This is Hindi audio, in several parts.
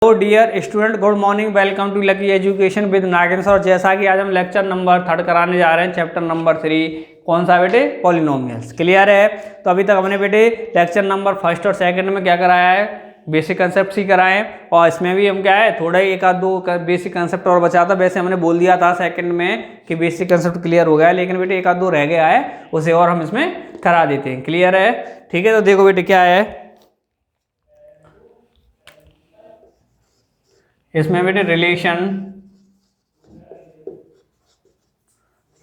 तो dear student, good morning, welcome to Lucky Education with Nagendra sir. जैसा कि आज हम लेक्चर नंबर 3 कराने जा रहे हैं, चैप्टर नंबर 3। कौन सा बेटे? पॉलिनोमियल्स। क्लियर है? तो अभी तक हमने बेटे लेक्चर नंबर 1 और 2 में क्या कराया है? बेसिक कंसेप्ट ही कराए हैं। और इसमें भी हम क्या है, थोड़ा ही एक आध दो बेसिक कंसेप्ट और बचा था। वैसे हमने बोल दिया था सेकंड में कि बेसिक कंसेप्ट क्लियर हो गया है, लेकिन बेटे एक आध दो रह गया है, उसे और हम इसमें करा देते हैं। क्लियर है? ठीक है, तो देखो बेटे क्या है इसमें बेटे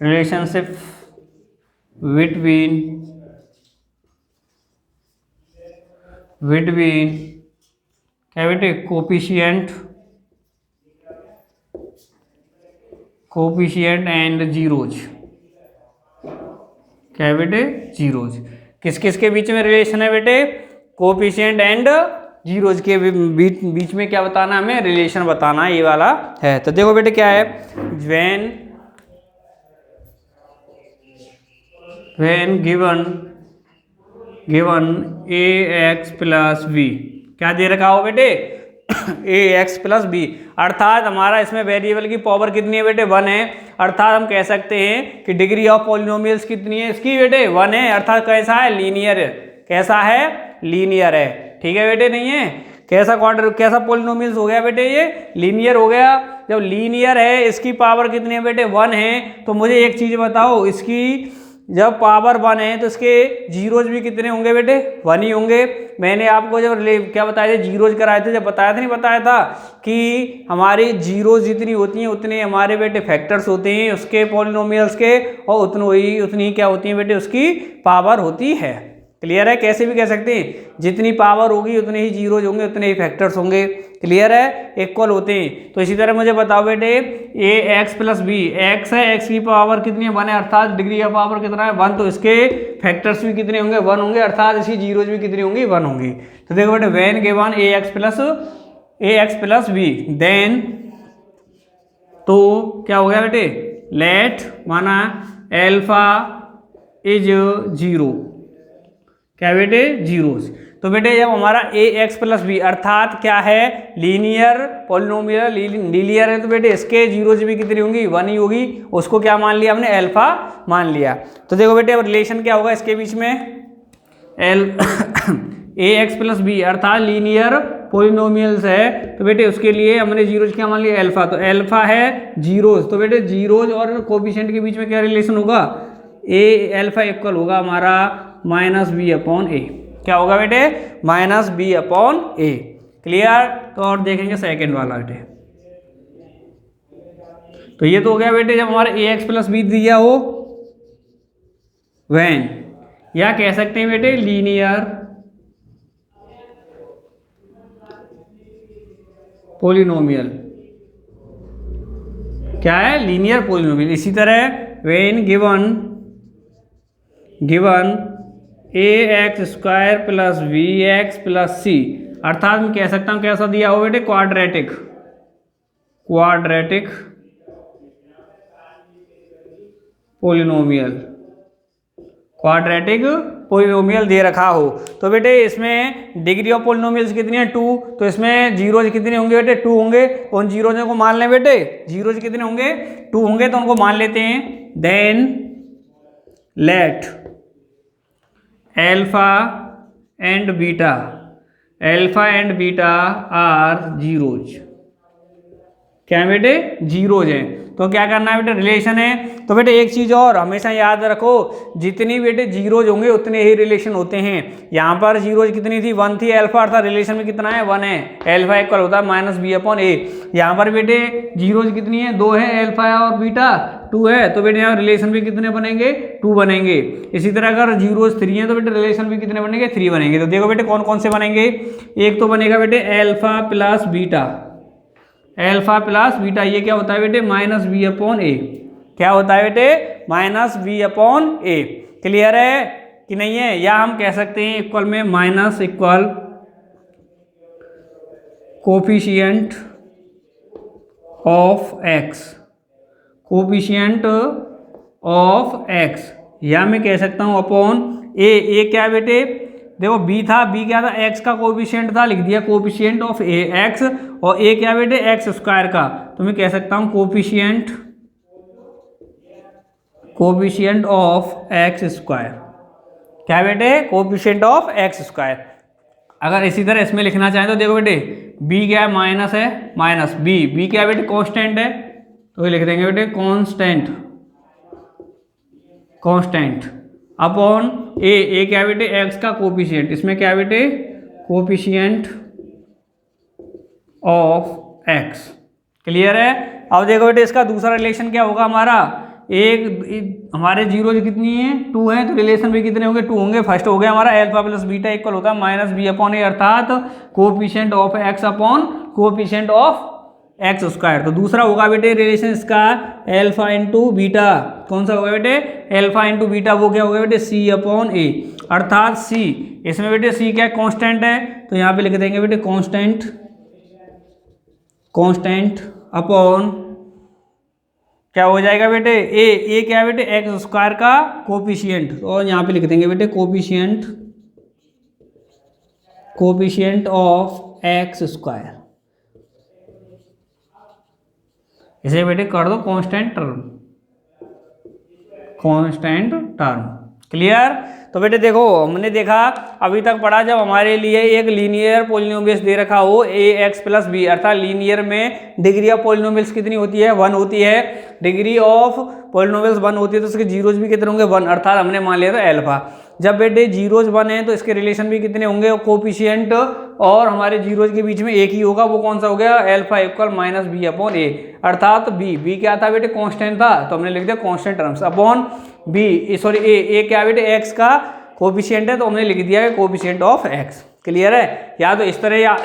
रिलेशनशिप बिटवीन क्या बेटे? Coefficient and zeros. क्या बेटे? जीरोज। किस किस के बीच में रिलेशन है बेटे? कोफिशिएंट एंड जीरोज के बीच में क्या बताना है हमें? रिलेशन बताना है, ये वाला है। तो देखो बेटे क्या है, when given ax plus b, क्या दे रखा हो बेटे? ax प्लस बी, अर्थात हमारा इसमें वेरिएबल की पावर कितनी है बेटे? 1 है। अर्थात हम कह सकते हैं कि डिग्री ऑफ पॉलिनोमियल्स कितनी है इसकी बेटे? 1 है। अर्थात कैसा है? लीनियर। कैसा है? लीनियर है। ठीक है बेटे? नहीं है? कैसा पॉलिनोमियल्स हो गया बेटे? ये लीनियर हो गया। जब लीनियर है, इसकी पावर कितनी है बेटे? 1 है। तो मुझे एक चीज बताओ, इसकी जब पावर 1 है तो इसके जीरोज भी कितने होंगे बेटे? 1 ही होंगे। मैंने आपको जब क्या बताया था, जीरोज कराए थे, जब बताया था, नहीं बताया था कि हमारी जीरोज जितनी होती हैं उतने हमारे बेटे फैक्टर्स होते हैं उसके पॉलिनोमियल्स के, और उतनी क्या होती है बेटे? उसकी पावर होती है। क्लियर है? कैसे भी कह सकते हैं, जितनी पावर होगी उतने ही जीरोज होंगे, उतने ही फैक्टर्स होंगे। क्लियर है? इक्वल होते हैं। तो इसी तरह मुझे बताओ बेटे, ए एक्स प्लस बी, एक्स है, एक्स की पावर कितनी है? 1 है, अर्थात डिग्री ऑफ पावर कितना है? 1। तो इसके फैक्टर्स भी कितने होंगे? 1 होंगे, अर्थात इसकी जीरोज भी कितनी होंगी? 1 होंगी। तो देखो बेटे, when given a x plus b, then, तो क्या हो गया बेटे? लेट माना एल्फा इज 0। क्या बेटे? जीरोज। तो बेटे जब हमारा ए एक्स प्लस बी अर्थात क्या है? लीनियर पॉलिनोमियल, लीनियर है, तो बेटे इसके जीरोज भी कितनी होंगी? 1 ही होगी। उसको क्या मान लिया हमने? अल्फा मान लिया। तो देखो बेटे अब रिलेशन क्या होगा इसके बीच में? ए एक्स प्लस बी अर्थात लीनियर पॉलिनोमियल्स है, तो बेटे उसके लिए हमने जीरोज क्या मान लिया? अल्फा। तो अल्फा है जीरोज, तो बेटे जीरोज और कोफिशिएंट के बीच में क्या रिलेशन होगा? ए अल्फा इक्वल होगा हमारा माइनस बी अपॉन ए। क्या होगा बेटे? माइनस बी अपॉन ए। क्लियर? तो और देखेंगे सेकेंड वाला बेटे। तो ये तो हो गया बेटे जब हमारा ए एक्स प्लस बी दिया हो, वैन, या कह सकते हैं बेटे लीनियर पॉलिनोमियल। क्या है? Linear polynomial. इसी तरह when given a x square plus b x plus c, अर्थात मैं कह सकता हूं कैसा दिया हो बेटे? क्वाड्रेटिक पॉलिनोमियल दे रखा हो, तो बेटे इसमें डिग्री ऑफ पॉलिनोमियल्स कितनी है? 2। तो इसमें जीरोज कितने होंगे बेटे? 2 होंगे। उन जीरोज को मान लें बेटे, जीरोज कितने होंगे? 2 होंगे, तो उनको मान लेते हैं। Then let alpha and beta are zeros. क्या है बेटे? जीरोज है। तो क्या करना है बेटे? रिलेशन है। तो बेटे एक चीज और हमेशा याद रखो, जितनी बेटे जीरोज होंगे उतने ही रिलेशन होते हैं। यहाँ पर जीरोज कितनी थी? 1 थी। अल्फा अर्थात रिलेशन में कितना है? 1 है। अल्फा इक्वल होता है माइनस बी अपॉन ए। यहाँ पर बेटे जीरोज कितनी है? 2 है। अल्फा और बीटा 2 है, तो बेटे यहाँ रिलेशन भी कितने बनेंगे? 2 बनेंगे। इसी तरह अगर जीरोज 3 है तो बेटे रिलेशन भी कितने बनेंगे? 3 बनेंगे। तो देखो बेटे कौन कौन से बनेंगे। एक तो बनेगा बेटे अल्फा प्लस बीटा, ये क्या होता है बेटे? Minus b upon a. क्या होता है बेटे? माइनस बी अपॉन ए। क्लियर है कि नहीं है? या हम कह सकते हैं इक्वल में minus equal coefficient of x, या मैं कह सकता हूं अपॉन ए। क्या बेटे? देखो बी था, बी क्या था, एक्स का कोफिशिएंट था, लिख दिया कोफिशिएंट ऑफ ए एक्स, और ए क्या बेटे एक्स स्क्वायर का, तो मैं कह सकता हूँ कोफिशिएंट ऑफ एक्स स्क्वायर, क्या बेटे कोफिशिएंट ऑफ एक्स स्क्वायर। अगर इसी तरह इसमें लिखना चाहें तो देखो बेटे बी क्या है, माइनस है, माइनस बी, बी क्या है बेटे कांस्टेंट है, तो ये लिख देंगे बेटे कांस्टेंट, कांस्टेंट अपॉन ए क्या है बेटे एक्स का कोफिशिएंट, इसमें क्या है बेटे कोफिशिएंट ऑफ एक्स। क्लियर है। अब देखो बेटे इसका दूसरा रिलेशन क्या होगा हमारा, हमारे जीरो कितनी है 2 है, तो रिलेशन भी कितने होंगे 2 होंगे। फर्स्ट हो गया हमारा अल्फा प्लस बीटा इक्वल होता है माइनस बी अपॉन ए, अर्थात coefficient of x upon coefficient of x square. तो दूसरा होगा बेटे रिलेशन इसका अल्फा इंटू बीटा, कौन सा होगा बेटे अल्फा इंटू बीटा, वो क्या होगा बेटे सी अपॉन ए, अर्थात सी, इसमें बेटे सी क्या कांस्टेंट है, तो यहाँ पे लिख देंगे बेटे कांस्टेंट, कांस्टेंट अपॉन क्या हो जाएगा बेटे ए क्या है बेटे एक्स स्क्वायर का कोफिशिएंट, और यहाँ पे लिख देंगे बेटे कोफिशिएंट ऑफ एक्स स्क्वायर, इसे बेटे कर दो कांस्टेंट टर्म। क्लियर। तो बेटे देखो हमने देखा अभी तक पढ़ा, जब हमारे लिए एक लीनियर पोलिनोमियल्स दे रखा हो ए एक्स प्लस बी, अर्थात लीनियर में डिग्री ऑफ पोलिनोमियल्स कितनी होती है 1 होती है, डिग्री ऑफ पोलिनोमियल्स 1 होती है, तो उसके जीरोज भी कितने होंगे 1, अर्थात हमने मान लिया था अल्फा। जब बेटे जीरोज 1 है तो इसके रिलेशन भी कितने होंगे, कोफिशिएंट और हमारे जीरोज के बीच में एक ही होगा, वो कौन सा हो गया alpha equal minus b upon a, अर्थात बी क्या था बेटे कांस्टेंट था, तो हमने लिख दिया constant terms upon b, sorry a क्या बेटे एक्स का कोफिशिएंट है, तो हमने लिख दिया है कोफिशिएंट ऑफ एक्स। क्लियर है। या तो इस तरह या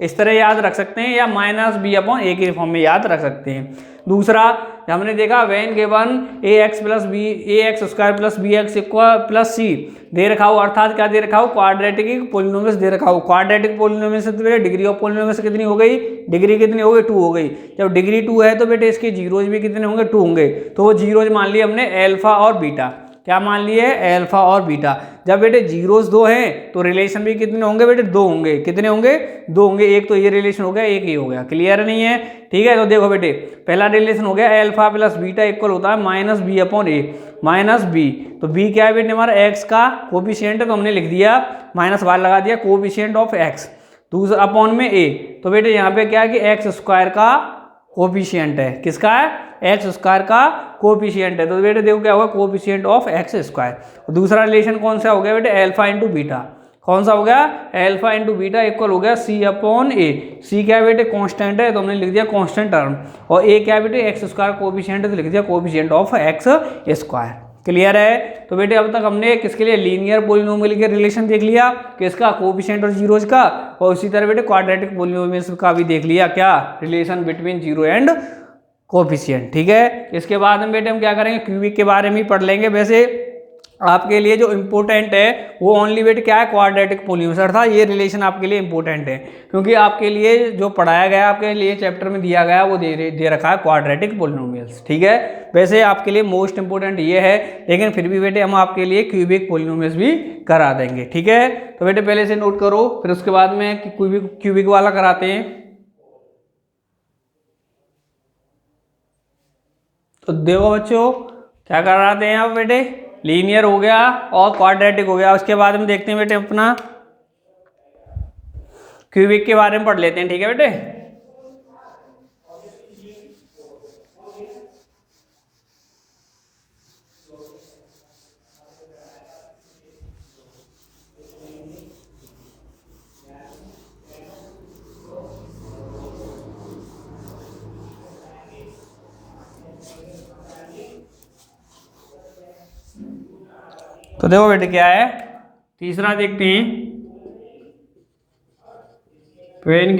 इस तरह याद रख सकते हैं, या माइनस बी अपॉन ए के फॉर्म में याद रख सकते हैं। दूसरा हमने देखा when given a x plus b a x square plus b x equal plus c दे रखा हो, अर्थात क्या दे रखा हो क्वाड्रेटिक पोलिनोमियल्स दे रखा हो। क्वाड्रेटिक पोलिनोमियल्स से बेटे डिग्री ऑफ पोलिनोमियल्स कितनी हो गई, डिग्री कितनी हो गई 2 हो गई। जब डिग्री 2 है तो बेटे इसके जीरोज भी कितने होंगे 2 होंगे, तो वो जीरोज मान लिए हमने अल्फा और बीटा, क्या मान लिए अल्फा और बीटा। जब बेटे जीरोस 2 हैं तो रिलेशन भी कितने होंगे बेटे 2 होंगे, कितने होंगे 2 होंगे, एक तो ये रिलेशन हो गया एक ये हो गया। क्लियर नहीं है। ठीक है। तो देखो बेटे पहला रिलेशन हो गया अल्फा प्लस बीटा इक्वल होता है माइनस बी अपॉन ए, माइनस बी, तो बी क्या है बेटे हमारा एक्स का कोफिशिएंट है, तो हमने लिख दिया माइनस वार लगा दिया कोफिशिएंट ऑफ एक्स, दूसरा अपॉन में ए, तो बेटे यहाँ पे क्या है कि एक्स स्क्वायर का कोफिशिएंट है, किसका है एक्स स्क्वायर का कोफिशिएंट है, तो बेटे देखो क्या होगा कोफिशिएंट ऑफ एक्स स्क्वायर। दूसरा रिलेशन कौन सा हो गया बेटे अल्फा इंटू बीटा, कौन सा हो गया अल्फा इंटू बीटा इक्वल हो गया सी अपॉन ए, सी क्या है बेटे कांस्टेंट है, तो हमने लिख दिया कांस्टेंट टर्म, और ए क्या है बेटे एक्स स्क्वायर कोफिशिएंट है, तो लिख दिया coefficient of x square. Clear है। तो बेटे अब तक हमने किसके लिए लीनियर पोलिनोमियल के रिलेशन देख लिया, किसका कोफिशिएंट और जीरोज का, और उसी तरह बेटे क्वाड्रेटिक पोलिनोमियल्स का भी देख लिया, क्या relation between zero and coefficient. ठीक है। इसके बाद में बेटे हम क्या करेंगे क्यूबिक के बारे में ही पढ़ लेंगे। वैसे आपके लिए जो इम्पोर्टेंट है वो ओनली बेटे क्या है क्वाड्रेटिक पोलिनोमियल्स, अर्थात ये रिलेशन आपके लिए इम्पोर्टेंट है, क्योंकि आपके लिए जो पढ़ाया गया आपके लिए चैप्टर में दिया गया वो दे रखा है क्वाड्रेटिक पोलिनोमियल्स। ठीक है। वैसे आपके लिए मोस्ट इंपोर्टेंट ये है, लेकिन फिर भी बेटे हम आपके लिए क्यूबिक पोलिनोमियल्स भी करा देंगे। ठीक है। तो बेटे पहले से नोट करो, फिर उसके बाद में क्यूबिक वाला कराते हैं। तो देखो बच्चों क्या कर रहे हैं आप बेटे, लीनियर हो गया और क्वाड्रेटिक हो गया, उसके बाद में देखते हैं बेटे अपना क्यूबिक के बारे में पढ़ लेते हैं। ठीक है बेटे। तो देखो बेटे क्या है, तीसरा देखते हैं when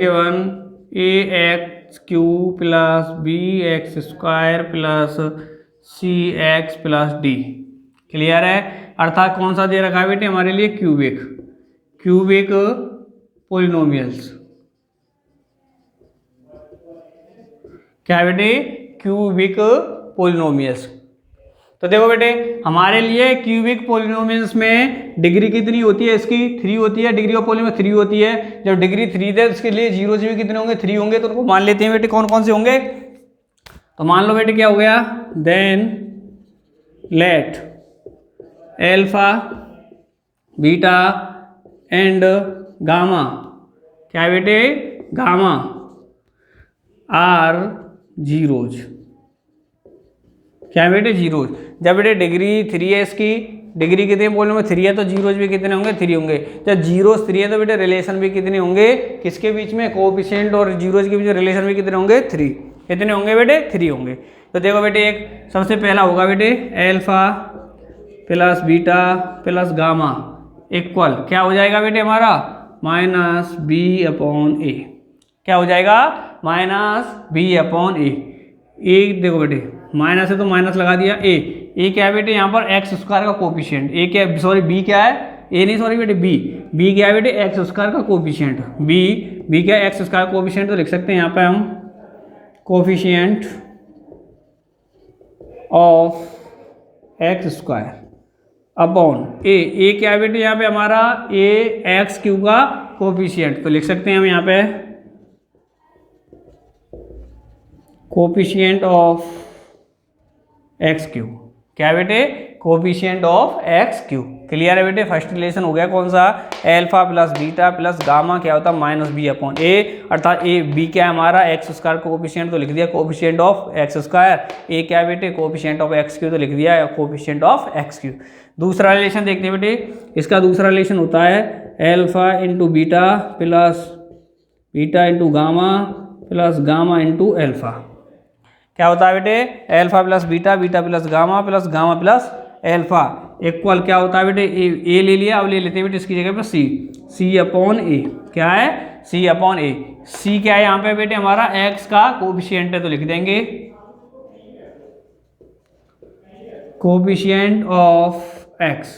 given a x cube plus b x square plus c x plus d. Clear है। अर्थात कौन सा दे रखा है बेटे हमारे लिए क्यूबिक पोलिनोमियल्स, क्या बेटे क्यूबिक पोलिनोमियल्स। तो देखो बेटे हमारे लिए क्यूबिक पोलिनोमियल्स में डिग्री कितनी होती है, इसकी 3 होती है, डिग्री ऑफ पोलिनोमियल 3 होती है। जब डिग्री 3 दे उसके लिए जीरोज भी कितने होंगे, 3 होंगे। तो उनको मान लेते हैं बेटे कौन कौन से होंगे। तो मान लो बेटे क्या हो गया, then let alpha beta and gamma, क्या है बेटे, गामा आर जीरोज, क्या है बेटे, जीरोज। जब बेटे डिग्री 3 है, इसकी डिग्री कितने पोलिनोमियल में 3 है, तो जीरोज भी कितने होंगे, 3 होंगे। जब जीरोज 3 है तो बेटे रिलेशन भी कितने होंगे, किसके बीच में, कोएफिशिएंट और जीरोज के बीच में रिलेशन भी कितने होंगे, 3। कितने होंगे बेटे, 3 होंगे। तो देखो बेटे एक सबसे पहला होगा बेटे alpha plus beta plus gamma equal क्या हो जाएगा बेटे हमारा, माइनस बी अपॉन ए। क्या हो जाएगा, माइनस बी अपॉन ए। ए देखो बेटे माइनस है तो माइनस लगा दिया, ए क्या है बेटे यहाँ पर एक्स स्क्वायर का कोफिशिएंट, ए क्या, सॉरी बी क्या है, ए नहीं सॉरी बेटे बी क्या है बेटे एक्स स्क्वायर का कोफिशिएंट, बी क्या है एक्स स्क्वायर कोफिशिएंट। तो लिख सकते हैं यहाँ पे हम coefficient of x square upon a क्या है बेटे यहाँ पे हमारा ए एक्स क्यू का कोफिशिएंट। तो लिख सकते हैं हम यहाँ पे कोफिशिएंट ऑफ एक्स क्यू, क्या बेटे, coefficient of x Q. Clear है बेटे। फर्स्ट रिलेशन हो गया कौन सा, alpha plus beta plus gamma क्या होता है, माइनस बी अपॉन ए, अर्थात ए बी क्या है हमारा एक्स स्क्वायर कोफिशिएंट, तो लिख दिया कोफिशिएंट ऑफ एक्स स्क्वायर। ए क्या है बेटे कोफिशिएंट ऑफ एक्स क्यू, तो लिख दिया कोफिशिएंट ऑफ एक्स क्यू। दूसरा रिलेशन देखते हैं बेटे, इसका दूसरा रिलेशन होता है alpha into beta plus beta into gamma plus gamma into alpha. क्या होता है बेटे, alpha plus beta, beta plus gamma plus alpha equal क्या होता है बेटे, ए ले लिया, अब ले लेते हैं बेटे इसकी जगह पर सी अपॉन ए। क्या है, सी अपॉन ए। सी क्या है यहाँ पे बेटे हमारा एक्स का कोफिशिएंट है, तो लिख देंगे कोफिशिएंट ऑफ एक्स।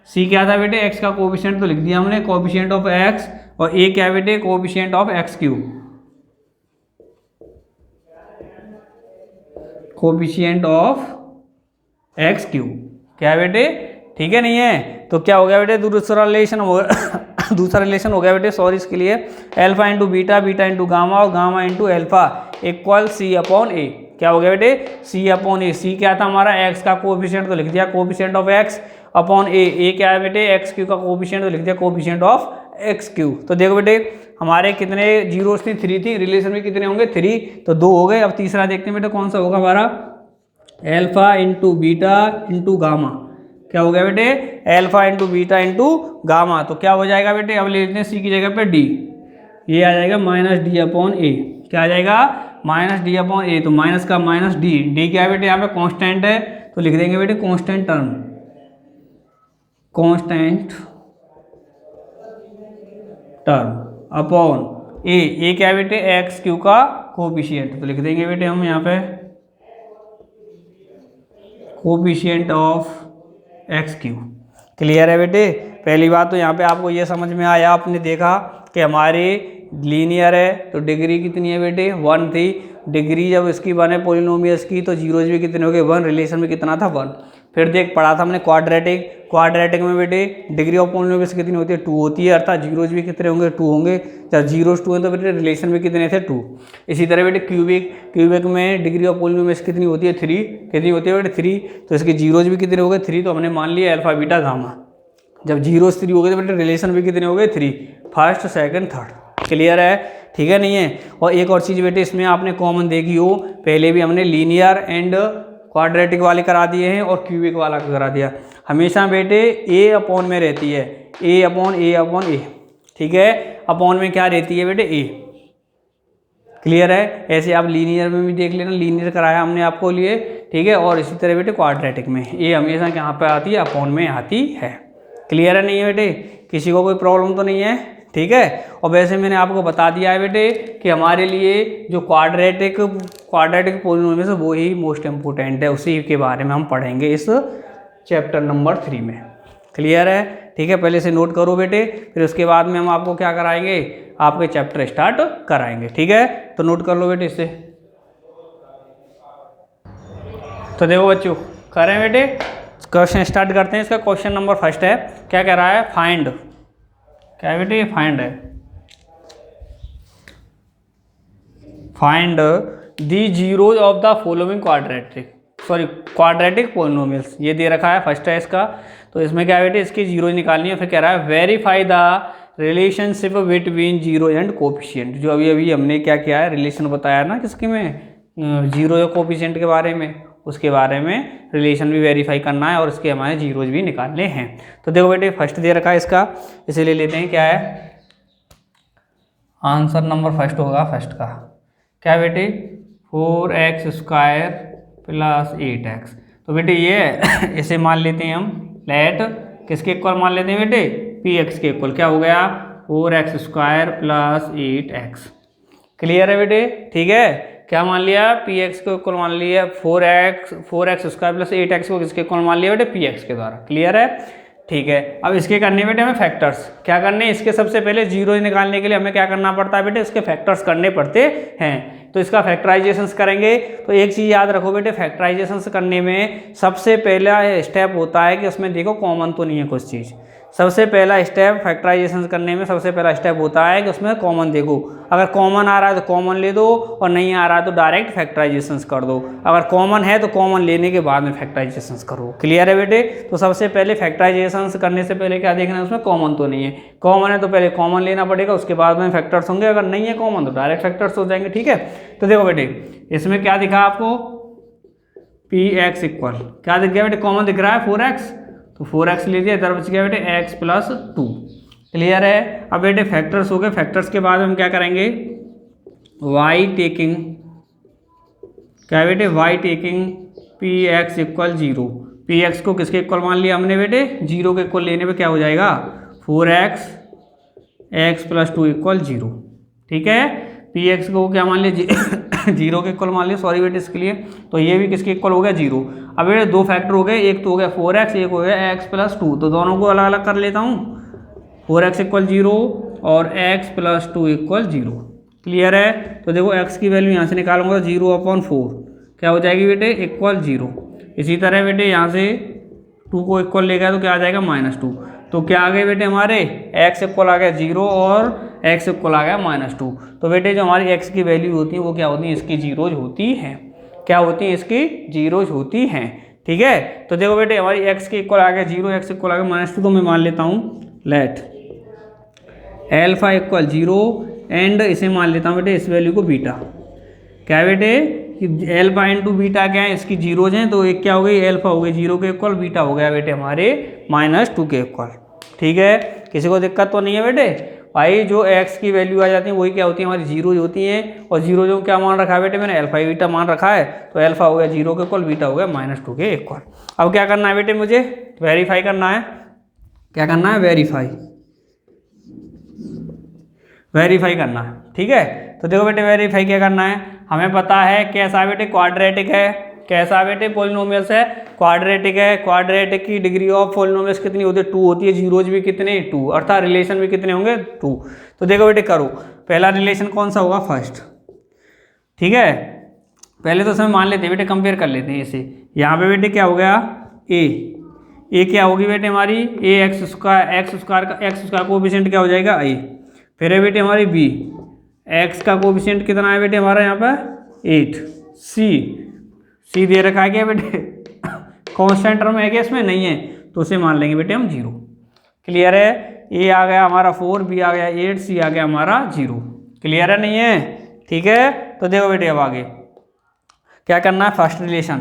सी क्या था बेटे एक्स का कोफिशिएंट, तो लिख दिया हमने कोफिशिएंट ऑफ एक्स। और ए क्या है बेटे coefficient of x cube, coefficient of x cube. क्या है बेटे, ठीक है नहीं है। तो क्या हो गया बेटे दूसरा रिलेशन हो गया बेटे, सॉरी इसके लिए, alpha into beta, beta into gamma और gamma into alpha equal c upon a. क्या हो गया बेटे, सी अपॉन ए। सी क्या था हमारा एक्स का कोफिशिएंट, तो लिख दिया coefficient of x upon a क्या है बेटे एक्स क्यू का कोफिशिएंट, तो लिख दिया कोफिशिएंट ऑफ एक्स क्यू। तो देखो बेटे हमारे कितने जीरोस थी, 3 थी, रिलेशन में कितने होंगे 3, तो 2 हो गए। अब तीसरा देखते हैं बेटे कौन सा होगा हमारा, alpha into beta into gamma. क्या हो गया बेटे, alpha into beta into gamma. तो क्या हो जाएगा बेटे, अब ले लेते हैं सी की जगह पे डी, ये आ जाएगा माइनस डी अपॉन ए। क्या आ जाएगा, माइनस डी अपॉन ए। तो माइनस का माइनस डी क्या है बेटे यहाँ पे कांस्टेंट है, तो लिख देंगे बेटे constant term, constant term upon a क्या है बेटे एक्स क्यू का कोफिशिएंट, तो लिख देंगे बेटे हम यहाँ पे coefficient of x Q. Clear है बेटे। पहली बात तो यहाँ पे आपको ये समझ में आया, आपने देखा कि हमारे लीनियर है तो डिग्री कितनी है बेटे 1 थी। डिग्री जब इसकी 1 है पोलिनोमियल्स की, तो जीरोज भी कितने हो गए 1, रिलेशन में कितना था 1। फिर देख पढ़ा था हमने क्वाड्रेटिक में बेटे डिग्री ऑफ पोलिनोमियल्स कितनी होती है 2 होती है, अर्थात जीरोज भी कितने होंगे 2 होंगे। जब जीरोज 2 हैं तो बेटे रिलेशन में कितने थे 2। इसी तरह बेटे क्यूबिक में डिग्री ऑफ पोलिनोमियल्स कितनी होती है 3, कितनी होती है बेटे 3, तो इसके जीरोज भी कितने हो गए 3। तो हमने मान लिया अल्फा बीटा गामा। जब जीरोज 3 हो गए तो बेटे रिलेशन भी कितने हो गए 3, फर्स्ट सेकंड थर्ड। क्लियर है, ठीक है नहीं है। और एक और चीज़ बेटे इसमें आपने कॉमन देखी हो, पहले भी हमने लीनियर एंड क्वाड्रेटिक वाले करा दिए हैं और क्यूबिक वाला करा दिया। हमेशा बेटे ए अपॉन में रहती है, ए अपॉन ए, ठीक है। अपॉन में क्या रहती है बेटे ए। क्लियर है। ऐसे आप लीनियर में भी देख लेना, लीनियर कराया हमने आपको लिए, ठीक है। और इसी तरह बेटे क्वाड्रेटिक में ए हमेशा यहाँ पे आती है, अपॉन में आती है। क्लियर है नहीं है बेटे, किसी को कोई प्रॉब्लम तो नहीं है, ठीक है। और वैसे मैंने आपको बता दिया है बेटे कि हमारे लिए जो क्वाड्रेटिक पोलिनोमियल्स है वो ही मोस्ट इम्पोर्टेंट है, उसी के बारे में हम पढ़ेंगे इस चैप्टर नंबर 3 में। क्लियर है, ठीक है। पहले से नोट करो बेटे, फिर उसके बाद में हम आपको क्या कराएंगे, आपके चैप्टर स्टार्ट कराएंगे, ठीक है। तो नोट कर लो बेटे इससे। तो देखो बच्चों करें बेटे, क्वेश्चन स्टार्ट करते हैं। इसका क्वेश्चन नंबर फर्स्ट है, क्या कह रहा है, फाइंड, क्या है बेटे, फाइंड है, find the zeros of the following quadratic polynomials, ये दे रखा है, फर्स्ट है इसका। तो इसमें क्या है बेटे, इसकी जीरोज निकालनी है। फिर कह रहा है verify the relationship between zero and coefficient, जो अभी अभी हमने क्या किया है, रिलेशन बताया ना किसके में, जीरो या कोफिशिएंट के बारे में, उसके बारे में रिलेशन भी वेरीफाई करना है और इसके हमारे जीरोज भी निकालने हैं। तो देखो बेटे फर्स्ट दे रखा है इसका, इसे ले लेते हैं, क्या है आंसर नंबर फर्स्ट होगा, फर्स्ट का क्या है बेटे, 4x² प्लस 8x। तो बेटे ये इसे मान लेते हैं हम, लेट किसके इक्वल मान लेते हैं बेटे, px के इक्वल, क्या हो गया 4x² प्लस 8x। क्लियर है बेटे, ठीक है, क्या मान लिया, px को इक्वल मान लिया, 4x² प्लस 8x को किसके इक्वल मान लिया बेटे, px के द्वारा। क्लियर है, ठीक है। अब इसके करने बेटे हमें फैक्टर्स क्या करने, इसके सबसे पहले जीरो निकालने के लिए हमें क्या करना पड़ता है बेटे, इसके फैक्टर्स करने पड़ते हैं। तो इसका फैक्टराइजेशन करेंगे। तो एक चीज़ याद रखो बेटे, फैक्टराइजेशन करने में सबसे पहला स्टेप होता है कि उसमें देखो कॉमन तो नहीं है कुछ चीज़। सबसे पहला स्टेप फैक्टराइजेशन करने में सबसे पहला स्टेप होता है कि उसमें कॉमन देखो, अगर कॉमन आ रहा है तो कॉमन ले दो, और नहीं आ रहा है तो डायरेक्ट फैक्टराइजेशन कर दो। अगर कॉमन है तो कॉमन लेने के बाद में फैक्टराइजेशन करो। क्लियर है बेटे, तो सबसे पहले फैक्टराइजेशन करने से पहले क्या देखना है, उसमें कॉमन तो नहीं है। कॉमन है तो पहले कॉमन लेना पड़ेगा, उसके बाद में फैक्टर्स होंगे, अगर नहीं है कॉमन तो डायरेक्ट फैक्टर्स हो जाएंगे। ठीक है, तो देखो बेटे इसमें क्या दिखा आपको, px इक्वल क्या दिख गया बेटे, कॉमन दिख रहा है 4x, तो 4x ले दिया, इधर बच गया बेटे x प्लस 2। क्लियर है। अब बेटे फैक्टर्स हो गए, फैक्टर्स के बाद हम क्या करेंगे, y टेकिंग, क्या बेटे y taking px equal 0। px को किसके इक्वल मान लिया हमने बेटे, 0 के इक्वल लेने पे क्या हो जाएगा, 4x x प्लस 2 इक्वल 0। ठीक है, px को क्या मान लिया, 0 के इक्वल मान लिया, सॉरी बेटे इसके लिए। तो ये भी किसके इक्वल हो गया, 0। अब बेटे दो फैक्टर हो गए, एक तो हो गया 4x, एक हो गया x प्लस 2। तो दोनों को अलग अलग कर लेता हूँ, 4x इक्वल 0 और x प्लस 2 इक्वल 0। क्लियर है। तो देखो x की वैल्यू यहाँ से निकालूंगा, 0/4 क्या हो जाएगी बेटे, इक्वल 0। इसी तरह बेटे यहाँ से 2 को इक्वल ले गया तो क्या आ जाएगा, -2। तो क्या आ गए बेटे हमारे, x इक्वल आ गया 0 और x इक्वल आ गया -2। तो बेटे जो हमारी x की वैल्यू होती है वो क्या होती है, इसकी जीरोज होती हैं। क्या होती है, इसकी जीरोज होती हैं। ठीक है, तो देखो बेटे हमारी x के इक्वल आ गया 0, x इक्वल आ गया -2। तो मैं मान लेता हूँ लेट एल्फा इक्वल 0 एंड इसे मान लेता हूँ बेटे इस वैल्यू को बीटा। क्या बेटे, एल्फा इंटू बीटा क्या है, इसकी जीरोज हैं, तो एक क्या हो गई, एल्फा हो गई 0 के इक्वल, बीटा हो गया बेटे हमारे -2 के इक्वल। ठीक है, किसी को दिक्कत तो नहीं है बेटे। भाई जो x की वैल्यू आ जाती है वही क्या होती है, हमारी जीरोज होती हैं। और जीरो जो क्या मान रखा है बेटे, मैंने एल्फा बीटा मान रखा है, तो एल्फा हो गया 0 के इक्वल, बीटा हो गया -2 के इक्वल। अब क्या करना है बेटे, मुझे वेरीफाई करना है। क्या करना है, वेरीफाई करना है। ठीक है, तो देखो बेटे वेरीफाई क्या करना है, हमें पता है कैसा बेटे, क्वाड्रेटिक है, कैसा बेटे, पॉलिनोमियल्स है, क्वाड्रेटिक है। क्वाड्रेटिक की डिग्री ऑफ पॉलिनोमियल्स कितनी होती है, 2 होती है, जीरोज भी कितने, 2, अर्थात रिलेशन भी कितने होंगे, 2। तो देखो बेटे करो, पहला रिलेशन कौन सा होगा, फर्स्ट। ठीक है, पहले तो इसमें मान लेते हैं बेटे, कंपेयर कर लेते हैं इसे। यहाँ पे बेटे क्या हो गया, ए क्या होगी बेटे हमारी, x² का कोएफिशिएंट क्या हो जाएगा, a। फिर है बेटे हमारी b, x का कोएफिशिएंट कितना है बेटे हमारा यहाँ पर 8। c दे रखा है क्या बेटे, कांस्टेंट टर्म है क्या इसमें, नहीं है, तो उसे मान लेंगे बेटे हम 0। क्लियर है, a आ गया हमारा 4, b आ गया 8, c आ गया हमारा 0। क्लियर है, नहीं है। ठीक है, तो देखो बेटे अब आगे क्या करना है, first relation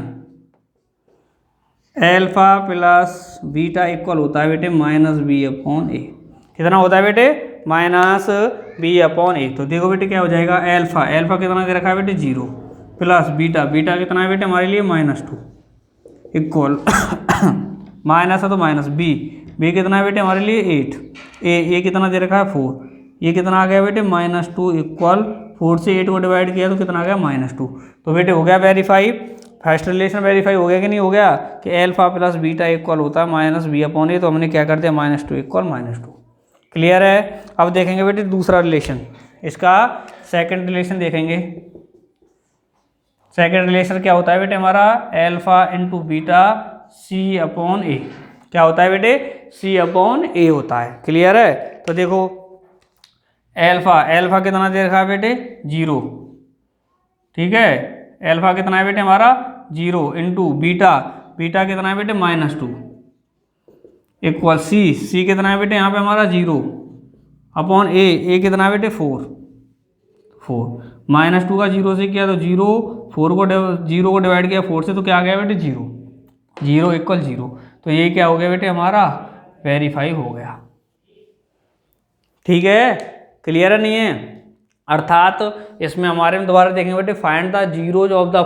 alpha plus beta equal होता है बेटे -b/a। कितना होता है बेटे, -b/a। तो देखो बेटे क्या हो जाएगा, एल्फा कितना दे रखा है बेटे 0 प्लस बीटा कितना है बेटे हमारे लिए -2 इक्वल माइनस है तो -b कितना है बेटे हमारे लिए 8, ए कितना दे रखा है 4, ये कितना आ गया बेटे -2 इक्वल 4 से 8 को डिवाइड किया तो कितना आ गया -2। तो बेटे हो गया वेरीफाई, फर्स्ट रिलेशन वेरीफाई हो गया कि नहीं हो गया, कि एल्फा प्लस बीटा इक्वल होता है -b/a। तो हमने क्या कर दिया, -2 इक्वल -2। क्लियर है। अब देखेंगे बेटे दूसरा रिलेशन, इसका सेकंड रिलेशन देखेंगे। सेकेंड रिलेशन क्या होता है बेटे हमारा, alpha into beta C upon a. क्या होता है बेटे, सी अपॉन ए होता है। क्लियर है। तो देखो एल्फा कितना दे रखा है बेटे, 0। ठीक है, एल्फा कितना है बेटे हमारा 0 इंटू बीटा कितना है बेटे -2 इक्वल सी कितना है बेटे यहाँ पे हमारा 0 अपॉन ए कितना है बेटे 4 -2 का 0 से किया तो 0 को डिवाइड किया 4 से तो क्या आ गया बेटे 0 इक्वल 0। तो ये क्या हो गया बेटे हमारा वेरीफाई हो गया। ठीक है, क्लियर है नहीं है। अर्थात इसमें हमारे में दोबारा देखेंगे बेटे, find the zeros of the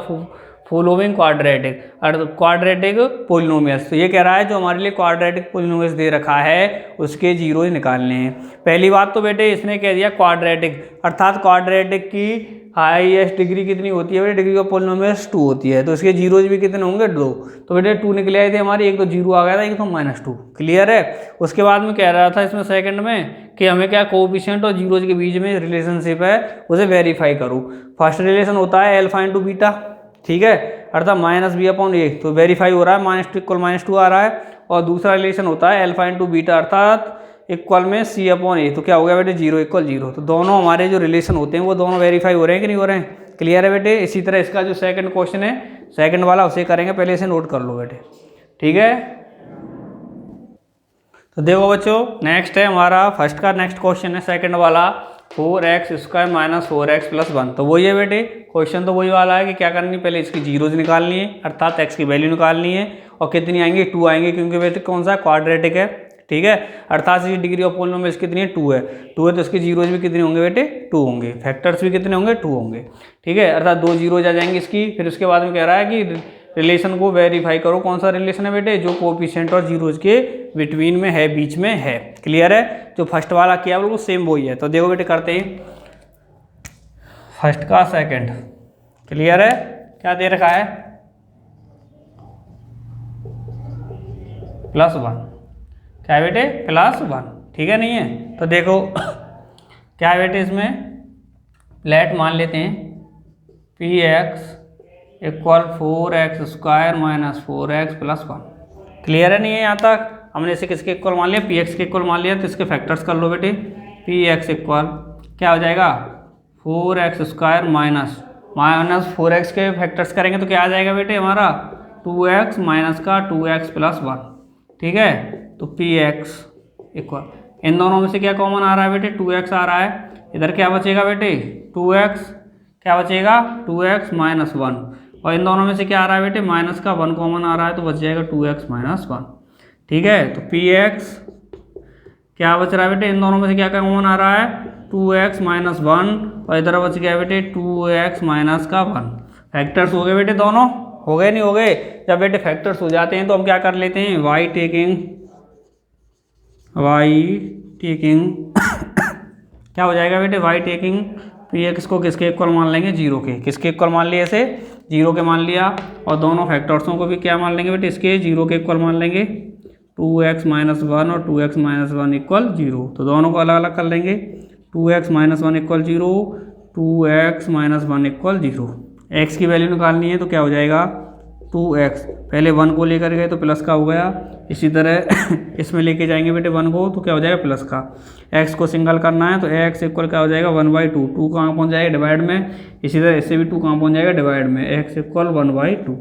following quadratic polynomials. तो ये कह रहा है जो हमारे लिए क्वाड्रेटिक पोलिनोमियल्स दे रखा है उसके जीरोज निकालने हैं। पहली बात तो बेटे इसने कह दिया क्वाड्रेटिक, अर्थात क्वाड्रेटिक की हाईएस्ट डिग्री कितनी होती है बेटे, डिग्री ऑफ पोलिनोमियल्स 2 होती है। तो इसके जीरोज भी कितने होंगे 2। तो बेटे 2 निकले आए थे हमारी, एक तो 0 आ गया था, एक तो -2। क्लियर है। उसके बाद में कह रहा था इसमें सेकंड में कि हमें क्या कोएफिशिएंट और जीरोज के बीच में रिलेशनशिप है उसे वेरीफाई करो। फर्स्ट रिलेशन होता है एल्फा इंटू बीटा, ठीक है, अर्थात -b अपॉन ए, तो वेरीफाई हो रहा है, -2 इक्वल -2 आ रहा है। और दूसरा रिलेशन होता है एल्फा इंटू बीटा अर्थात इक्वल में c अपॉन ए, तो क्या हो गया बेटे 0 इक्वल 0। तो दोनों हमारे जो रिलेशन होते हैं वो दोनों वेरीफाई हो रहे हैं कि नहीं हो रहे हैं। क्लियर है बेटे। इसी तरह इसका जो सेकंड क्वेश्चन है, सेकंड वाला उसे करेंगे, पहले इसे नोट कर लो बेटे। ठीक है, तो देखो बच्चों नेक्स्ट है हमारा फर्स्ट का नेक्स्ट क्वेश्चन है सेकंड वाला, 4x² - 4x + 1। तो वही है बेटे, क्वेश्चन तो वही वाला है कि क्या करनी, पहले इसकी जीरोज निकालनी है अर्थात x की वैल्यू निकालनी है। और कितनी आएंगी 2 आएंगे, क्योंकि बेटे कौन सा क्वाड्रेटिक है। ठीक है, अर्थात इसकी डिग्री ऑफ पोलिनोमियल्स कितनी है 2 है तो इसके जीरोज भी कितने होंगे बेटे 2 होंगे, फैक्टर्स भी कितने होंगे 2 होंगे। ठीक है, अर्थात 2 जीरोज आ जाएंगे इसकी। फिर उसके बाद में कह रहा है कि रिलेशन को वेरीफाई करो। कौन सा रिलेशन है बेटे, जो कोएफिशिएंट और जीरोज के बिटवीन में है, बीच में है। क्लियर है। जो फर्स्ट वाला किया बिल्कुल सेम वही है। तो देखो बेटे करते हैं फर्स्ट का सेकंड। क्लियर है। क्या दे रखा है +1, क्या है बेटे +1। ठीक है नहीं है। तो देखो क्या है बेटे इसमें, लेट मान लेते हैं px equal 4x² - 4x + 1। Clear है नहीं है। यहाँ तक हमने इसे किसके इक्वल मान लिया, px के इक्वल मान लिया। तो इसके फैक्टर्स कर लो बेटे, px इक्वल क्या हो जाएगा 4x² - 4x के फैक्टर्स करेंगे तो क्या आ जाएगा बेटे हमारा 2x - का 2x + 1। ठीक है, तो px इक्वल इन दोनों में से क्या कॉमन आ रहा है बेटे 2x आ रहा है। इधर क्या बचेगा बेटे 2x, क्या बचेगा 2x - 1। और इन दोनों में से क्या आ रहा है बेटे माइनस का 1 कॉमन आ रहा है, तो बच जाएगा 2x - 1। ठीक है, तो px क्या बच रहा है बेटे, इन दोनों में से क्या कॉमन आ रहा है 2x - 1 और इधर बच गया बेटे 2x - का 1। फैक्टर्स हो गए बेटे दोनों, हो गए नहीं हो गए। जब बेटे फैक्टर्स हो जाते हैं तो हम क्या कर लेते हैं y टेकिंग क्या हो जाएगा बेटे y टेकिंग px को किसके इक्वल मान लेंगे 0 के। किसके इक्वल मान लिया इसे 0 के मान लिया। और दोनों फैक्टर्सों को भी क्या मान लेंगे बेटे इसके 0 के इक्वल मान लेंगे। 2x - 1 और 2x - 1 इक्वल 0। तो दोनों को अलग अलग कर लेंगे। 2x - 1 equal 0, 2x - 1 equal 0। x की वैल्यू निकालनी है तो क्या हो जाएगा 2x, पहले 1 को लेकर गए तो प्लस का हो गया। इसी तरह इसमें लेके जाएंगे बेटे 1 को तो क्या हो जाएगा प्लस का। x को सिंगल करना है तो x इक्वल क्या हो जाएगा 1/2। 2 कहाँ पहुँच जाएगा डिवाइड में। इसी तरह इससे भी 2 कहाँ पहुँच जाएगा डिवाइड में। x equal 1/2।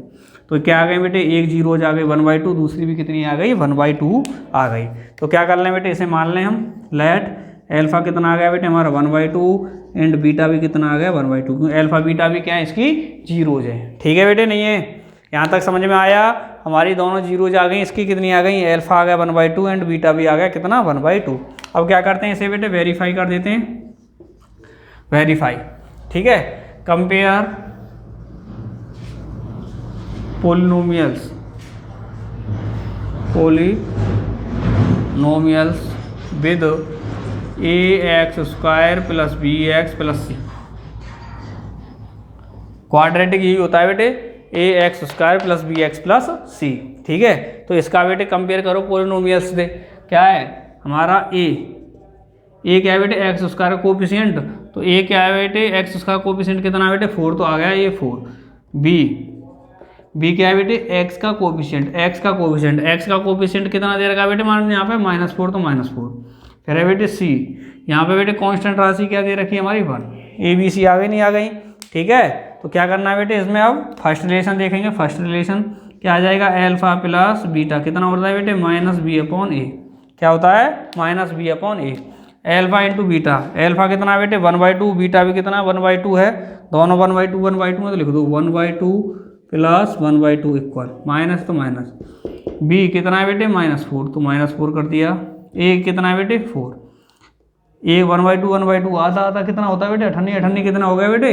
तो क्या आ गए बेटे एक जीरोज आ गई 1/2, दूसरी भी कितनी आ गई 1/2 आ गई। तो क्या कर लें बेटे इसे मान लें हम, लेट एल्फा कितना आ गया बेटे हमारा 1/2 एंड बीटा भी कितना आ गया 1/2, क्योंकि एल्फा बीटा भी क्या है इसकी जीरोज है। ठीक है बेटे नहीं है। यहाँ तक समझ में आया। हमारी दोनों जीरोज आ गई, इसकी कितनी आ गई एल्फा आ गया 1/2 एंड बीटा भी आ गया कितना 1/2। अब क्या करते हैं इसे बेटे वेरीफाई कर देते हैं, वेरीफाई। ठीक है, compare polynomials with ax² + bx + c। Quadratic यही होता है बेटे ax² + bx + c। ठीक है, तो इसका बेटे कंपेयर करो पोलिनोमियल्स से। क्या है हमारा a क्या है बेटे x² का कोफिशिएंट। तो a क्या है बेटे x² का कोफिशिएंट कितना है बेटे 4, तो आ गया ये 4। बी क्या है बेटे, एक्स का कोफिशिएंट, एक्स का कोफिशिएंट कितना दे रखा है बेटे, मान यहाँ पे -4 तो -4। फिर है बेटे सी, यहाँ पे बेटे कांस्टेंट राशि क्या दे रखी है हमारी 1। ए बी सी आ गई नहीं आ गई, ठीक है। तो क्या करना है बेटे इसमें, अब फर्स्ट रिलेशन देखेंगे। फर्स्ट रिलेशन क्या आ जाएगा, एल्फा प्लस बीटा कितना होता है बेटे, -b/a। क्या होता है, -b/a। Alpha into beta, alpha कितना है बेटे 1/2, बीटा भी कितना 1/2 है, दोनों 1/2 1/2 में तो लिख दो 1/2 प्लस 1/2 इक्वल माइनस तो माइनस। बी कितना है बेटे -4 तो -4 कर दिया। ए कितना है बेटे 4। ए 1/2 आधा आधा कितना होता है बेटे 98 कितना हो गया बेटे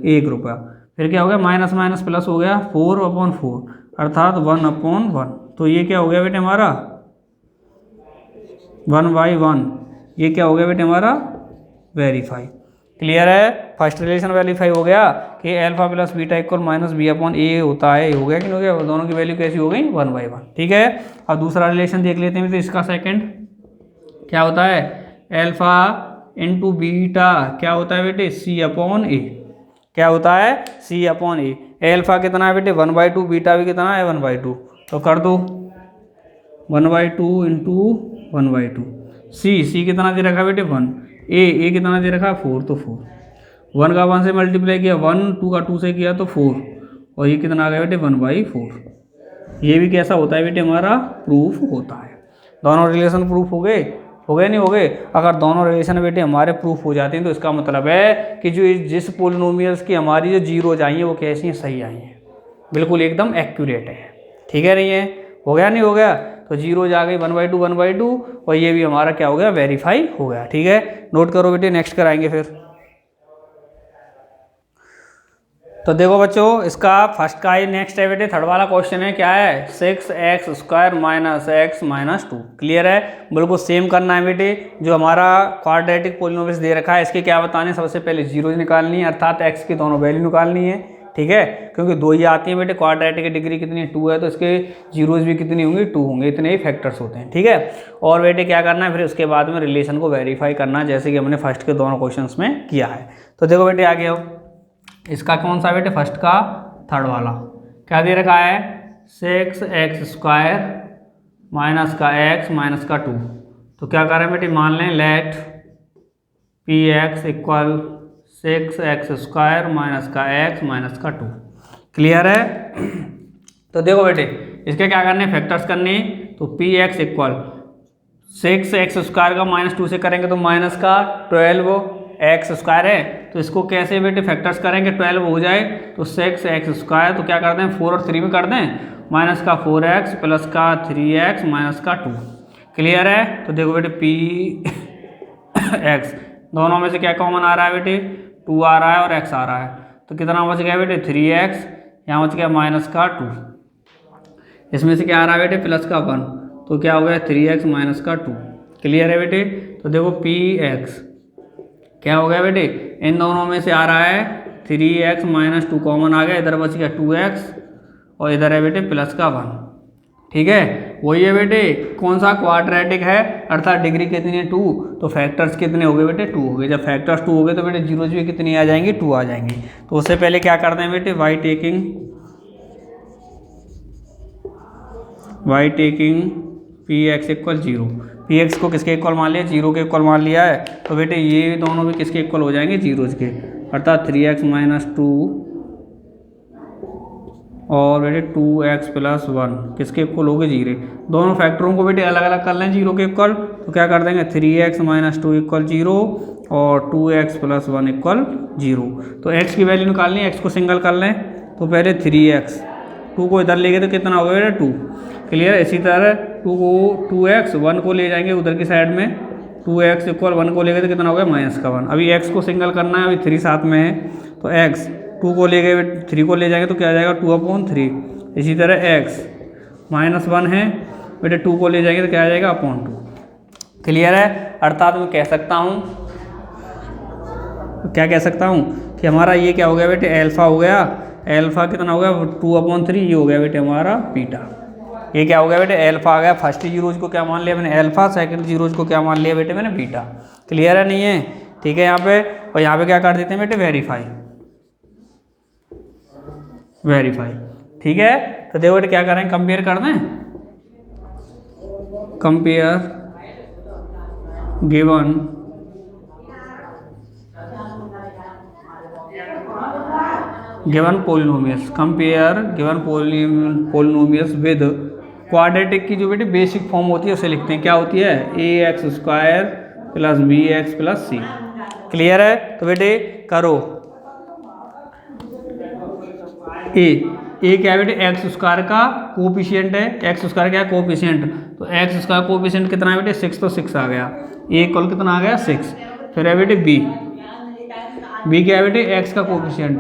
1 रुपया। फिर क्या हो गया, माइनस माइनस प्लस हो गया 4/4 अर्थात 1/1। तो ये क्या हो गया बेटे हमारा 1/1। ये क्या हो गया बेटे हमारा वेरीफाई। क्लियर है, फर्स्ट रिलेशन वेरीफाई हो गया कि alpha plus beta equal -b/a होता है। हो गया कि नहीं हो गया, दोनों की वैल्यू कैसी हो गई 1/1। ठीक है, अब दूसरा रिलेशन देख लेते हैं। तो इसका सेकंड क्या होता है, एल्फा इंटू बीटा क्या होता है बेटे c/a। क्या होता है c/a। एल्फा कितना है बेटे 1/2, बीटा भी कितना है 1/2। तो कर दो 1/2 इंटू 1/2। सी कितना दे रखा है बेटे 1। ए कितना दे रखा है 4 तो 4। 1 का 1 से मल्टीप्लाई किया 1, 2 का 2 से किया तो 4, और ये कितना आ गया बेटे 1/4। ये भी कैसा होता है बेटे हमारा प्रूफ होता है। दोनों रिलेशन प्रूफ हो गए नहीं हो गए। अगर दोनों रिलेशन बेटे हमारे प्रूफ हो जाते हैं तो इसका मतलब है कि जो जिस पोलिनोमियल्स की हमारी जो जीरोज आई हैं वो कैसी हैं, सही आई हैं, बिल्कुल एकदम एक्यूरेट है। ठीक है, नहीं है, हो गया नहीं हो गया। तो जीरोज आ गई 1/2 1/2, और ये भी हमारा क्या हो गया वेरीफाई हो गया। ठीक है, नोट करो बेटे, नेक्स्ट कराएंगे फिर। तो देखो बच्चों, इसका फर्स्ट का ही नेक्स्ट है बेटे, थर्ड वाला क्वेश्चन है, क्या है 6x² - x - 2। क्लियर है, बिल्कुल सेम करना है बेटे। जो हमारा क्वाड्रेटिक पोलिनोमियल्स दे रखा है इसके क्या बताने, सबसे पहले जीरोज निकालनी है, अर्थात x की दोनों वैल्यू निकालनी है। ठीक है, क्योंकि 2 ही आती हैं बेटे, क्वाड्रेटिक की डिग्री कितनी है 2 है, तो इसके जीरोज भी कितनी होंगी 2 होंगे, इतने ही फैक्टर्स होते हैं। ठीक है, और बेटे क्या करना है फिर उसके बाद में रिलेशन को वेरीफाई करना, जैसे कि हमने फर्स्ट के दोनों क्वेश्चंस में किया है। तो देखो बेटे आगे आओ, इसका कौन सा बेटे फर्स्ट का थर्ड वाला क्या दे रखा है 6x² - -2। तो क्या करें बेटे, मान लें late px equal 6x² - -2। Clear है। तो देखो बेटे इसके क्या करने, फैक्टर्स करने। तो px इक्वल 6x² का -2 से करेंगे तो माइनस का 12x² है, तो इसको कैसे बेटे फैक्टर्स करेंगे 12 हो जाए तो 6x², तो क्या करते हैं 4 और 3 में कर दें, माइनस का 4x प्लस का 3x माइनस का 2। क्लियर है। तो देखो बेटे px दोनों में से क्या कॉमन आ रहा है बेटे 2 आ रहा है और x आ रहा है, तो कितना बच गया बेटे 3x, यहाँ बच गया माइनस का 2, इसमें से क्या आ रहा है बेटे प्लस का 1, तो क्या हो गया 3x माइनस का 2। क्लियर है बेटे। तो देखो px क्या हो गया बेटे, इन दोनों में से आ रहा है 3x - 2 कॉमन आ गया, इधर बच गया 2x और इधर है बेटे प्लस का 1। ठीक है, वही है बेटे कौन सा क्वाड्रेटिक है, अर्थात डिग्री कितनी है 2, तो फैक्टर्स कितने हो गए बेटे 2 हो गए। जब फैक्टर्स 2 हो गए तो बेटे जीरोज भी कितनी आ जाएंगी 2 आ जाएंगी। तो उससे पहले क्या करते हैं बेटे by taking px equal 0। px को किसके इक्वल मान लिया 0 के इक्वल मान लिया है, तो बेटे ये दोनों भी किसके इक्वल हो जाएंगे जीरोज के, अर्थात 3x - 2 और बेटे 2x प्लस 1 किसके इक्वल हो गए 0। दोनों फैक्टरों को बेटे अलग अलग कर लें 0 के इक्वल, तो क्या कर देंगे 3x - 2 इक्वल 0 और 2x प्लस 1 इक्वल 0। तो x की वैल्यू निकालनी है, x को सिंगल कर लें, तो पहले 3x 2 को इधर ले गए तो कितना हो गया बेटा 2। क्लियर। इसी तरह 2x 1 को ले जाएंगे उधर की साइड में, 2x इक्वल 1 को ले गए तो कितना हो गया माइनस का 1। अभी x को सिंगल करना है, अभी 3 साथ में है, तो x 2 को ले गए 3 को ले जाएंगे तो क्या आ जाएगा 2/3। इसी तरह x -1 है बेटे 2 को ले जाएंगे तो क्या आ जाएगा 2। क्लियर है। अर्थात मैं कह सकता हूँ, क्या कह सकता हूँ कि हमारा ये क्या हो गया बेटे एल्फा हो गया, एल्फा कितना हो गया 2/3, ये हो गया बेटे हमारा बीटा। ये क्या हो गया बेटे एल्फा आ गया, फर्स्ट जीरोज को क्या मान लिया मैंने एल्फा, सेकंड जीरोज को क्या मान लिया बेटे मैंने बीटा। क्लियर है नहीं है। ठीक है यहाँ पे, और यहाँ पे क्या कर देते हैं बेटे वेरीफाई। ठीक है, तो देखो बेटे क्या करें, कंपेयर कर दें, compare given polynomials, compare given polynomials with quadratic की जो बेटे बेसिक फॉर्म होती है उसे लिखते हैं, क्या होती है, ax² प्लस bx प्लस सी। क्लियर है, तो बेटे करो, ए क्या है बेटे, x² का कोफिशिएंट है, x² क्या है कोफिशिएंट, तो x² कोफिशिएंट कितना है बेटे 6, तो 6 आ गया, a इक्वल कितना आ गया 6। फिर है बेटे b क्या है बेटे x का कोफिशिएंट,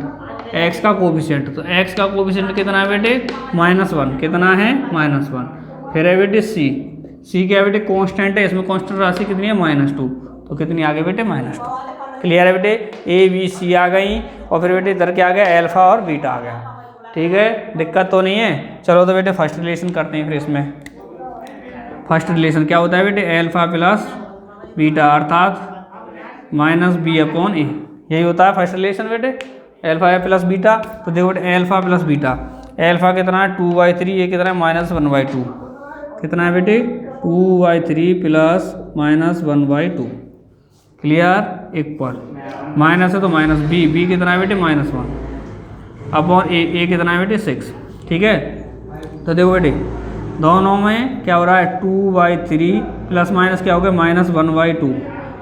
x का कोफिशिएंट, तो x का कोफिशिएंट कितना है बेटे -1, कितना है -1। फिर है बेटे c क्या है बेटे कांस्टेंट है, इसमें कांस्टेंट राशि कितनी है -2, तो कितनी आ गई बेटे -2। क्लियर है बेटे, a b c आ गई, और फिर बेटे इधर क्या आ गया, अल्फा और बीटा आ गया। ठीक है, दिक्कत तो नहीं है। चलो तो बेटे फर्स्ट रिलेशन करते हैं, फिर इसमें फर्स्ट रिलेशन क्या होता है बेटे, अल्फा प्लस बीटा अर्थात -b/a, यही होता है फर्स्ट रिलेशन बेटे, अल्फा प्लस बीटा। तो देखो बेटे अल्फा प्लस बीटा, अल्फा कितना है 2/3, ये कितना है -1/2, कितना है बेटे 2/3 प्लस -1/2। क्लियर, इक्वल, माइनस है तो माइनस बी कितना है बेटे -1 अपॉन ए कितना है बेटे 6। ठीक है, तो देखो बेटे दोनों में क्या हो रहा है 2/3 प्लस माइनस क्या हो गया -1/2,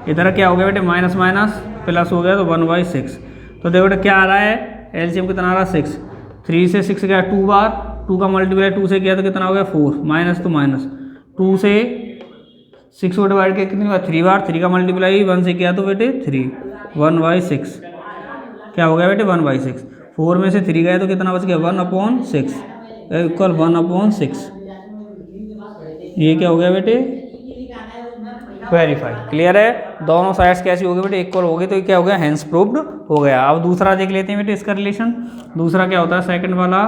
इधर क्या हो गया बेटे माइनस माइनस प्लस हो गया तो 1/6। तो देखो बेटे क्या आ रहा है, एलसीएम कितना आ रहा है 6, 3 से 6 गया 2 बार, 2 का मल्टीप्लाई 2 से किया तो कितना हो गया 4, माइनस तो माइनस, 2 से 6 को डिवाइड किया कितनी बार 3 बार, 3 का मल्टीप्लाई 1 से किया तो बेटे 3, 1/6 क्या हो गया बेटे 1/6। 4 में से 3 गया तो कितना बच गया 1/6 इक्वल 1/6। ये क्या हो गया बेटे वेरीफाई। क्लियर है, दोनों साइड्स कैसी होगी बेटे इक्वल हो गई, तो ये क्या हो गया हेंस प्रूव्ड हो गया। अब दूसरा देख लेते हैं बेटे इसका रिलेशन। दूसरा क्या होता है सेकंड वाला,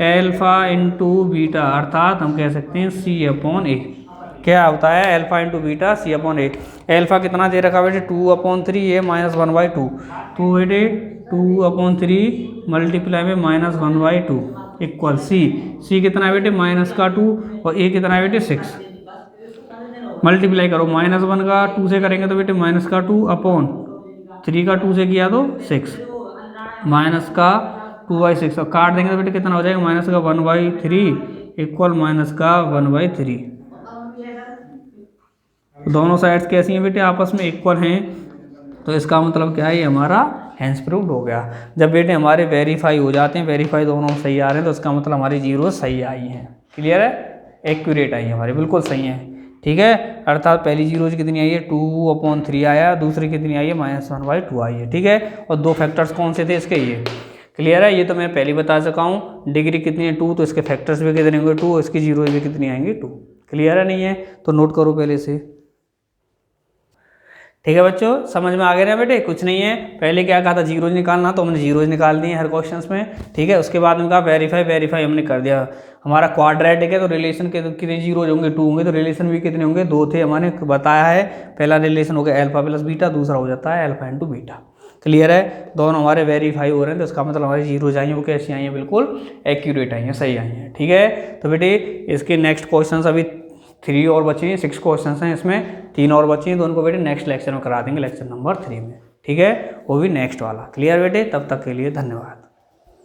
अल्फा इंटू बीटा अर्थात हम कह सकते हैं c/a। क्या होता है alpha into beta c/a। Alpha कितना दे रखा बेटे 2/3, ये -1/2, तो बेटे 2/3 मल्टीप्लाई में -1/2 इक्वल सी कितना है बेटे -2 और a कितना है बेटे 6। मल्टीप्लाई करो, -1 का 2 से करेंगे तो बेटे -2 अपॉन 3 का 2 से किया तो 6 -2/6 और काट देंगे तो बेटे कितना हो जाएगा -1/3 इक्वल -1/3। दोनों साइड्स कैसी हैं बेटे आपस में इक्वल हैं, तो इसका मतलब क्या है हमारा हेंस प्रूव्ड हो गया। जब बेटे हमारे वेरीफाई हो जाते हैं, वेरीफाई दोनों सही आ रहे हैं, तो इसका मतलब हमारी जीरो सही आई हैं। क्लियर है, एक्यूरेट आई है हमारी, बिल्कुल सही है। ठीक है, अर्थात पहली जीरो कितनी आई है 2/3 आया, दूसरी कितनी आई है -1/2 आई है। ठीक है, और दो फैक्टर्स कौन से थे इसके, ये क्लियर है। ये तो मैं पहले बता चुका हूँ, डिग्री कितनी है 2, तो इसके फैक्टर्स भी कितने होंगे 2, इसकी जीरो भी कितनी आएंगी 2। क्लियर है नहीं है, तो नोट करो पहले से। ठीक है बच्चों, समझ में आ गया ना बेटे, कुछ नहीं है। पहले क्या कहा था जीरोज निकालना, तो हमने जीरोज निकाल दिए हर क्वेश्चंस में। ठीक है, उसके बाद में कहा वेरीफाई हमने कर दिया। हमारा क्वाड्रेटिक है तो रिलेशन के कितने जीरोज होंगे 2 होंगे, तो रिलेशन भी कितने होंगे 2 थे, हमने बताया है। पहला रिलेशन हो गया अल्फा प्लस बीटा, दूसरा हो जाता है अल्फा इंटू बीटा। क्लियर है, दोनों हमारे वेरीफाई हो रहे हैं, तो इसका मतलब हमारी जीरोज आई हैं वो कैसी आई हैं, बिल्कुल एक्यूरेट आई हैं, सही आई हैं। ठीक है, तो बेटे इसके नेक्स्ट क्वेश्चन अभी 3 और बचे हैं, 6 क्वेश्चन हैं इसमें, 3 और बचे हैं, तो उनको बेटे नेक्स्ट लेक्चर में करा देंगे, लेक्चर नंबर 3 में। ठीक है, वो भी नेक्स्ट वाला। क्लियर बेटे, तब तक के लिए धन्यवाद।